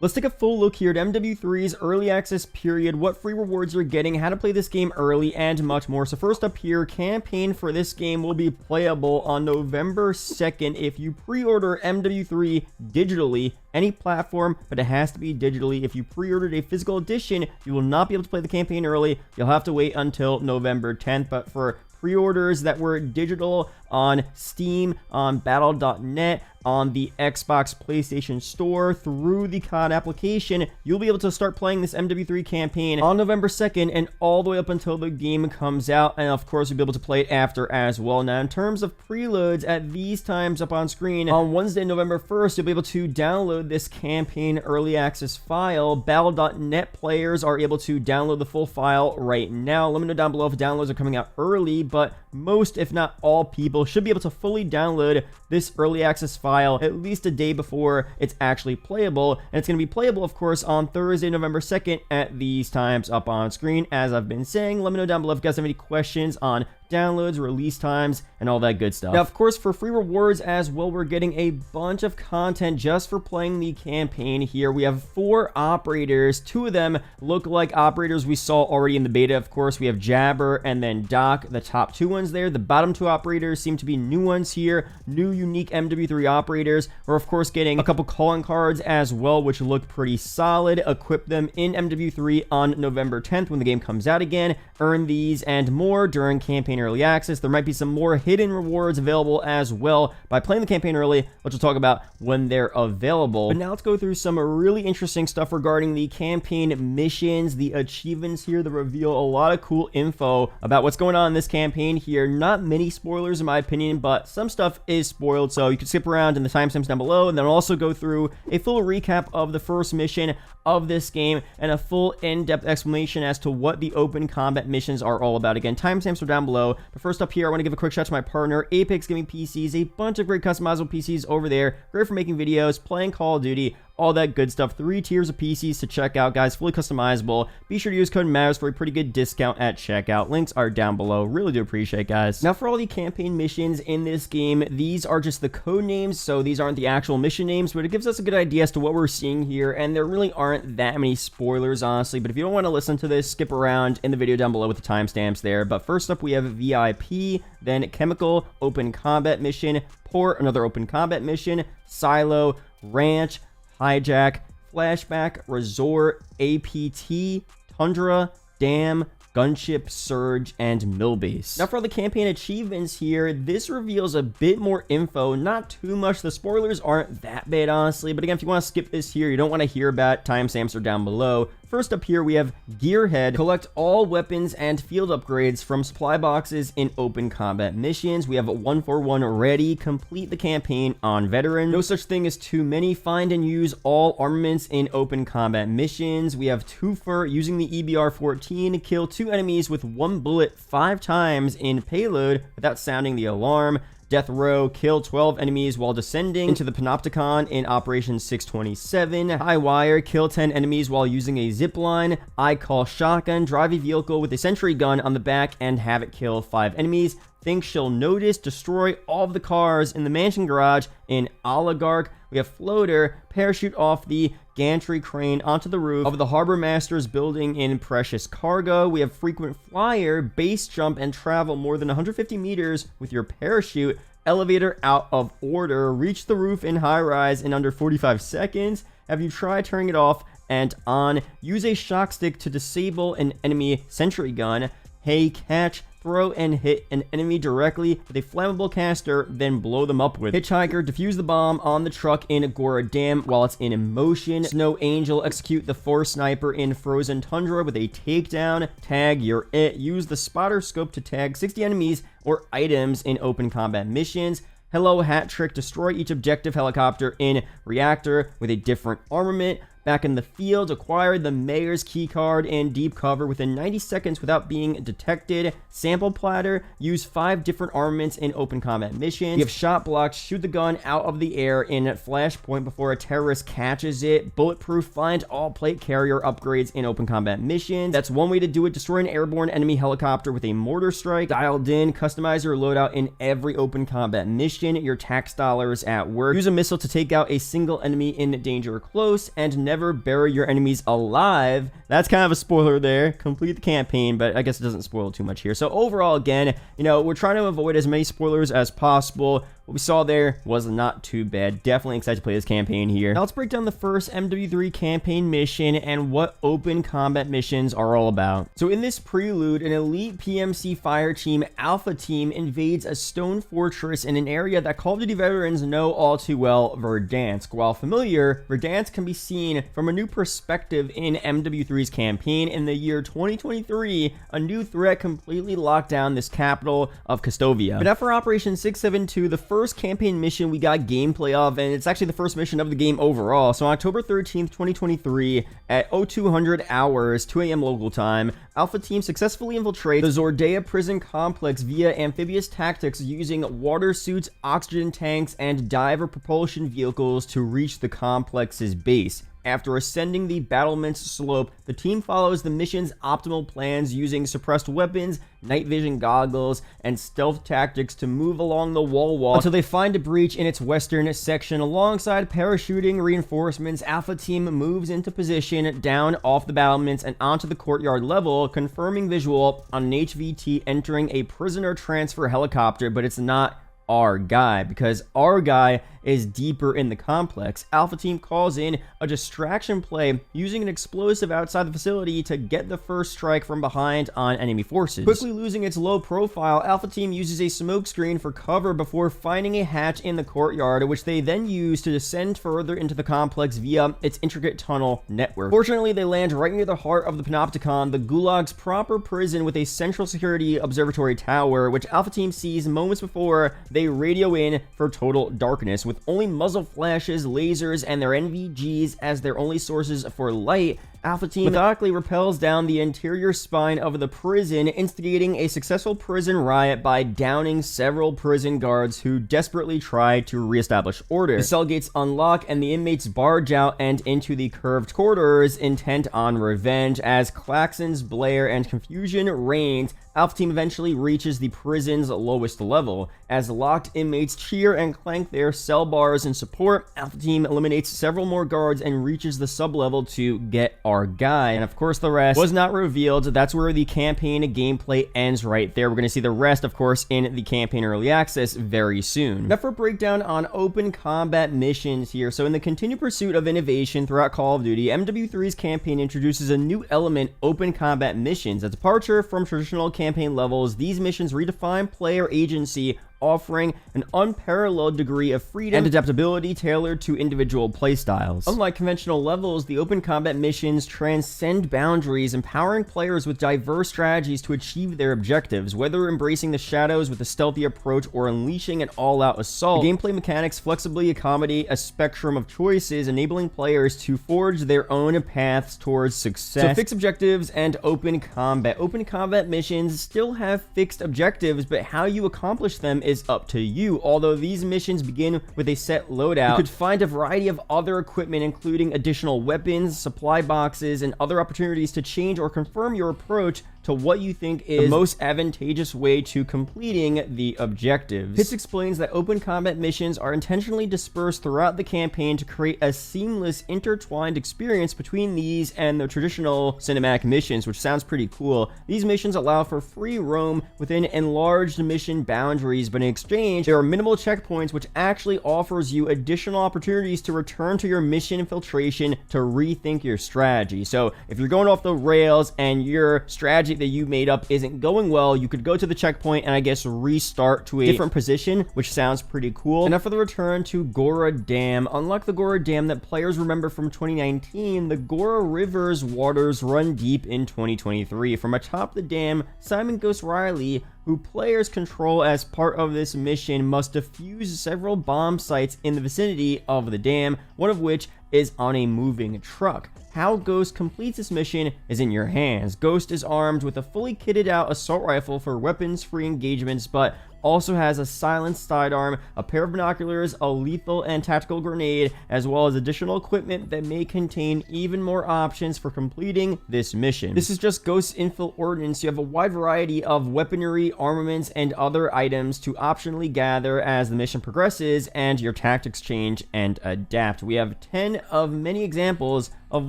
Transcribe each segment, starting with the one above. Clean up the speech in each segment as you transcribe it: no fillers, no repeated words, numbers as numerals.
Let's take a full look here at MW3's early access period, what free rewards you're getting, how to play this game early, and much more. So first up here, campaign for this game will be playable on November 2nd if you pre-order MW3 digitally, any platform, but it has to be digitally. If you pre-ordered a physical edition, you will not be able to play the campaign early. You'll have to wait until November 10th, but for pre-orders that were digital on Steam, on Battle.net, on the Xbox PlayStation Store, through the COD application, you'll be able to start playing this MW3 campaign on November 2nd and all the way up until the game comes out, and of course you'll be able to play it after as well. Now in terms of preloads, at these times up on screen, on Wednesday, November 1st, you'll be able to download this campaign early access file. Battle.net players are able to download the full file right now. Let me know down below if downloads are coming out early, but most, if not all people, should be able to fully download this early access file at least a day before it's actually playable. And it's going to be playable, of course, on Thursday, November 2nd at these times up on screen. As I've been saying, let me know down below if you guys have any questions on downloads, release times, and all that good stuff. Now, of course, for free rewards as well, we're getting a bunch of content just for playing the campaign here. We have 4 operators. 2 of them look like operators we saw already in the beta. Of course, we have Jabber and then Doc, the top 2 ones there. The bottom 2 operators seem to be new ones here, new unique MW3 operators. We're, of course, getting a couple calling cards as well, which look pretty solid. Equip them in MW3 on November 10th when the game comes out again. Earn these and more during campaign early access. There might be some more hidden rewards available as well by playing the campaign early, which we'll talk about when they're available. But now let's go through some really interesting stuff regarding the campaign missions, the achievements here that reveal a lot of cool info about what's going on in this campaign here. Not many spoilers in my opinion, but some stuff is spoiled, so you can skip around in the timestamps down below, and then I'll also go through a full recap of the first mission of this game and a full in-depth explanation as to what the open combat missions are all about. Again, timestamps are down below. But first up here, I want to give a quick shout out to my partner, Apex Gaming PCs, a bunch of great customizable PCs over there. Great for making videos, playing Call of Duty, all that good stuff. 3 tiers of PCs to check out, guys, fully customizable. Be sure to use code MATTERS for a pretty good discount at checkout. Links are down below. Really do appreciate it, guys. Now, for all the campaign missions in this game, these are just the code names, so these aren't the actual mission names, but it gives us a good idea as to what we're seeing here, and there really aren't that many spoilers, honestly. But if you don't want to listen to this, skip around in the video down below with the timestamps there. But first up, we have VIP, then Chemical, Open Combat Mission, Port, another Open Combat Mission, Silo, Ranch, Hijack, Flashback, Resort, APT, Tundra, Dam, Gunship, Surge, and Millbase. Now for the campaign achievements here, this reveals a bit more info, not too much. The spoilers aren't that bad, honestly, but again, if you want to skip this here, you don't want to hear about it, timestamps are down below. First up here, we have Gearhead. Collect all weapons and field upgrades from supply boxes in open combat missions. We have a 141 ready. Complete the campaign on veteran. No such thing as too many. Find and use all armaments in open combat missions. We have Twofer. Using the EBR-14. Kill 2 enemies with 1 bullet 5 times in payload without sounding the alarm. Death Row, kill 12 enemies while descending into the Panopticon in Operation 627. High Wire, kill 10 enemies while using a zipline. I Call Shotgun, drive a vehicle with a sentry gun on the back and have it kill 5 enemies. Think She'll Notice, destroy all of the cars in the mansion garage in Oligarch. We have Floater, parachute off the gantry crane onto the roof of the Harbor Master's building in Precious Cargo. We have Frequent Flyer, base jump and travel more than 150 meters with your parachute. Elevator out of order, reach the roof in high rise in under 45 seconds. Have you tried turning it off and on? Use a shock stick to disable an enemy sentry gun. Hey, catch, throw and hit an enemy directly with a flammable caster, then blow them up with. Hitchhiker, defuse the bomb on the truck in Agora Dam while it's in motion. Snow Angel, execute the Force Sniper in Frozen Tundra with a takedown. Tag, you're it. Use the spotter scope to tag 60 enemies or items in open combat missions. Hello Hat Trick, destroy each objective helicopter in Reactor with a different armament. Back in the field, acquire the Mayor's Keycard in deep cover within 90 seconds without being detected. Sample Platter, use 5 different armaments in open combat missions. You have Shot Block, shoot the gun out of the air in Flashpoint before a terrorist catches it. Bulletproof, find all plate carrier upgrades in open combat missions. That's one way to do it. Destroy an airborne enemy helicopter with a mortar strike. Dialed in, customize your loadout in every open combat mission. Your tax dollars at work. Use a missile to take out a single enemy in danger close, and never never bury your enemies alive. That's kind of a spoiler there. Complete the campaign, but I guess it doesn't spoil too much here. So overall, again, you know, we're trying to avoid as many spoilers as possible. What we saw there was not too bad. Definitely excited to play this campaign here. Now let's break down the first MW3 campaign mission and what open combat missions are all about. So in this prelude, an elite PMC fire team, Alpha Team, invades a stone fortress in an area that Call of Duty veterans know all too well, Verdansk. While familiar, Verdansk can be seen from a new perspective in MW3's campaign. In the year 2023, a new threat completely locked down this capital of Kastovia. But now for Operation 672, the first campaign mission we got gameplay of, and it's actually the first mission of the game overall. So on October 13th, 2023, at 0200 hours, 2 a.m. local time, Alpha Team successfully infiltrates the Zordea prison complex via amphibious tactics using water suits, oxygen tanks, and diver propulsion vehicles to reach the complex's base. After ascending the battlement's slope, the team follows the mission's optimal plans using suppressed weapons, night vision goggles, and stealth tactics to move along the wall until they find a breach in its western section. Alongside parachuting reinforcements, Alpha Team moves into position down off the battlements and onto the courtyard level, confirming visual on an HVT entering a prisoner transfer helicopter, but it's not our guy, because our guy is deeper in the complex. Alpha Team calls in a distraction play using an explosive outside the facility to get the first strike from behind on enemy forces. Quickly losing its low profile, Alpha Team uses a smoke screen for cover before finding a hatch in the courtyard, which they then use to descend further into the complex via its intricate tunnel network. Fortunately, they land right near the heart of the Panopticon, the Gulag's proper prison with a central security observatory tower, which Alpha Team sees moments before they radio in for total darkness. With only muzzle flashes, lasers, and their NVGs as their only sources for light, Alpha Team methodically rappels down the interior spine of the prison, instigating a successful prison riot by downing several prison guards who desperately try to reestablish order. The cell gates unlock and the inmates barge out and into the curved corridors, intent on revenge. As klaxons blare and confusion reigns, Alpha Team eventually reaches the prison's lowest level. As locked inmates cheer and clank their cell bars in support, Alpha Team eliminates several more guards and reaches the sub-level to get our guy. And of course, the rest was not revealed. That's where the campaign gameplay ends right there. We're going to see the rest, of course, in the campaign early access very soon. Now for a breakdown on open combat missions here. So in the continued pursuit of innovation throughout Call of Duty, MW3's campaign introduces a new element, open combat missions. A departure from traditional campaign levels, these missions redefine player agency, offering an unparalleled degree of freedom and adaptability tailored to individual playstyles. Unlike conventional levels, the open combat missions transcend boundaries, empowering players with diverse strategies to achieve their objectives. Whether embracing the shadows with a stealthy approach or unleashing an all-out assault, the gameplay mechanics flexibly accommodate a spectrum of choices, enabling players to forge their own paths towards success. So fixed objectives and open combat. Open combat missions still have fixed objectives, but how you accomplish them is up to you. Although these missions begin with a set loadout, you could find a variety of other equipment, including additional weapons, supply boxes, and other opportunities to change or confirm your approach to what you think is the most advantageous way to completing the objectives. Pitts explains that open combat missions are intentionally dispersed throughout the campaign to create a seamless, intertwined experience between these and the traditional cinematic missions, which sounds pretty cool. These missions allow for free roam within enlarged mission boundaries, but in exchange, there are minimal checkpoints, which actually offers you additional opportunities to return to your mission infiltration to rethink your strategy. So if you're going off the rails and your strategy that you made up isn't going well, you could go to the checkpoint and I guess restart to a different position, which sounds pretty cool. And now for the return to Gora Dam. Unlike the Gora Dam that players remember from 2019, the Gora River's waters run deep in 2023. From atop the dam, Simon Ghost Riley, who players control as part of this mission, must defuse several bomb sites in the vicinity of the dam, one of which is on a moving truck. How Ghost completes this mission is in your hands. Ghost is armed with a fully kitted out assault rifle for weapons-free engagements, but also has a silenced sidearm, a pair of binoculars, a lethal and tactical grenade, as well as additional equipment that may contain even more options for completing this mission. This is just Ghost's infill ordnance. You have a wide variety of weaponry, armaments, and other items to optionally gather as the mission progresses and your tactics change and adapt. We have 10 of many examples of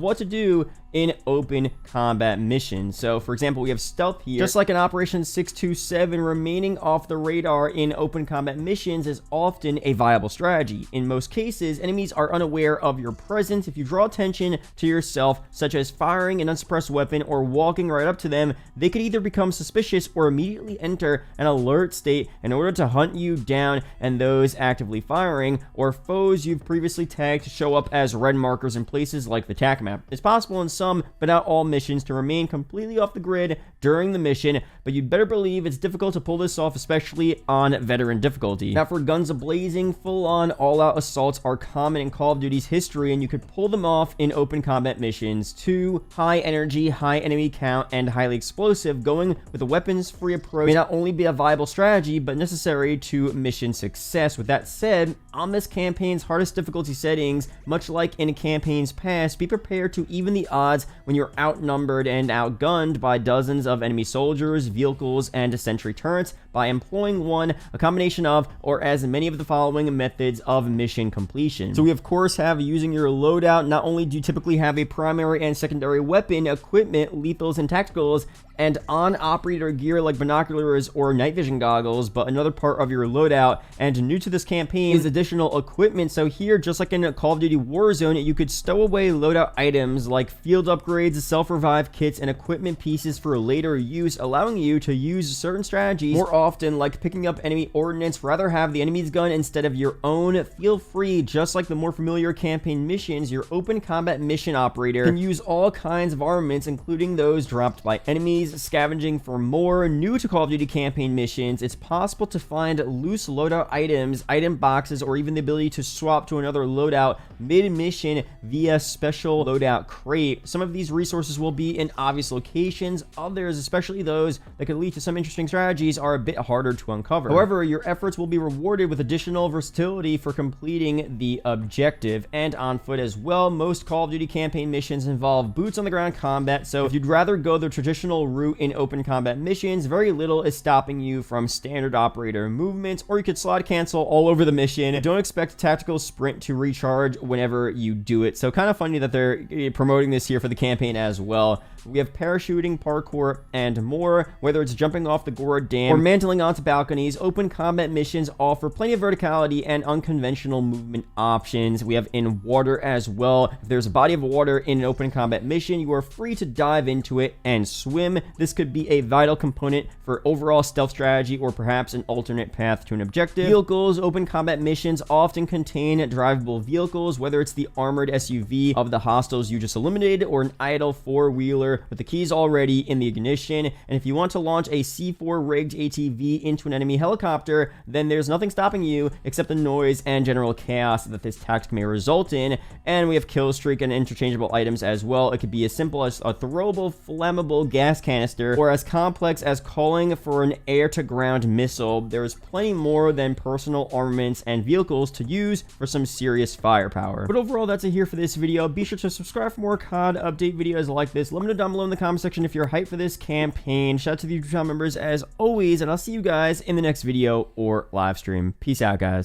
what to do in open combat missions. So for example, we have stealth here. Just like in Operation 627, remaining off the radar in open combat missions is often a viable strategy. In most cases, enemies are unaware of your presence. If you draw attention to yourself, such as firing an unsuppressed weapon or walking right up to them, they could either become suspicious or immediately enter an alert state in order to hunt you down, and those actively firing or foes you've previously tagged to show up as red markers in places like the attack map. It's possible in some, but not all missions to remain completely off the grid during the mission, but you'd better believe it's difficult to pull this off, especially on veteran difficulty. Now for guns a-blazing, full-on all-out assaults are common in Call of Duty's history, and you could pull them off in open combat missions. 2, high energy, high enemy count, and highly explosive. Going with a weapons-free approach may not only be a viable strategy, but necessary to mission success. With that said, on this campaign's hardest difficulty settings, much like in campaigns past, be prepared to even the odds when you're outnumbered and outgunned by dozens of enemy soldiers, vehicles, and sentry turrets by employing a combination of, or as many of the following methods of mission completion. So we of course have using your loadout. Not only do you typically have a primary and secondary weapon, equipment, lethals, and tacticals, and on-operator gear like binoculars or night vision goggles, but another part of your loadout, and new to this campaign, is additional equipment. So here, just like in Call of Duty Warzone, you could stow away loadout items like field upgrades, self-revive kits, and equipment pieces for later use, allowing you to use certain strategies more often, like picking up enemy ordnance, rather have the enemy's gun instead of your own. Feel free, just like the more familiar campaign missions, your open combat mission operator can use all kinds of armaments, including those dropped by enemies. Scavenging for more. New to Call of Duty campaign missions, it's possible to find loose loadout items, item boxes, or even the ability to swap to another loadout mid-mission via special loadout crate. Some of these resources will be in obvious locations. Others, especially those that could lead to some interesting strategies, are a bit harder to uncover. However, your efforts will be rewarded with additional versatility for completing the objective, and on foot as well. Most Call of Duty campaign missions involve boots on the ground combat, so if you'd rather go the traditional route in open combat missions, very little is stopping you from standard operator movements, or you could slide cancel all over the mission. Don't expect tactical sprint to recharge whenever you do it. So kind of funny that they're promoting this here for the campaign as well. We have parachuting, parkour, and more. Whether it's jumping off the Gora Dam or mantling onto balconies, open combat missions offer plenty of verticality and unconventional movement options. We have in water as well. If there's a body of water in an open combat mission, you are free to dive into it and swim. This could be a vital component for overall stealth strategy, or perhaps an alternate path to an objective. Vehicles. Open combat missions often contain drivable vehicles, whether it's the armored SUV of the hostiles you just eliminated, or an idle four-wheeler with the keys already in the ignition. And if you want to launch a C4 rigged ATV into an enemy helicopter, then there's nothing stopping you except the noise and general chaos that this tactic may result in. And we have kill streak and interchangeable items as well. It could be as simple as a throwable flammable gas canister, or as complex as calling for an air-to-ground missile. There's plenty more than personal armaments and vehicles to use for some serious firepower. But overall, that's it here for this video. Be sure to subscribe for more COD update videos like this. Let me know down below in the comment section if you're hyped for this campaign. Shout out to the YouTube channel members as always, and I'll see you guys in the next video or live stream. Peace out, guys.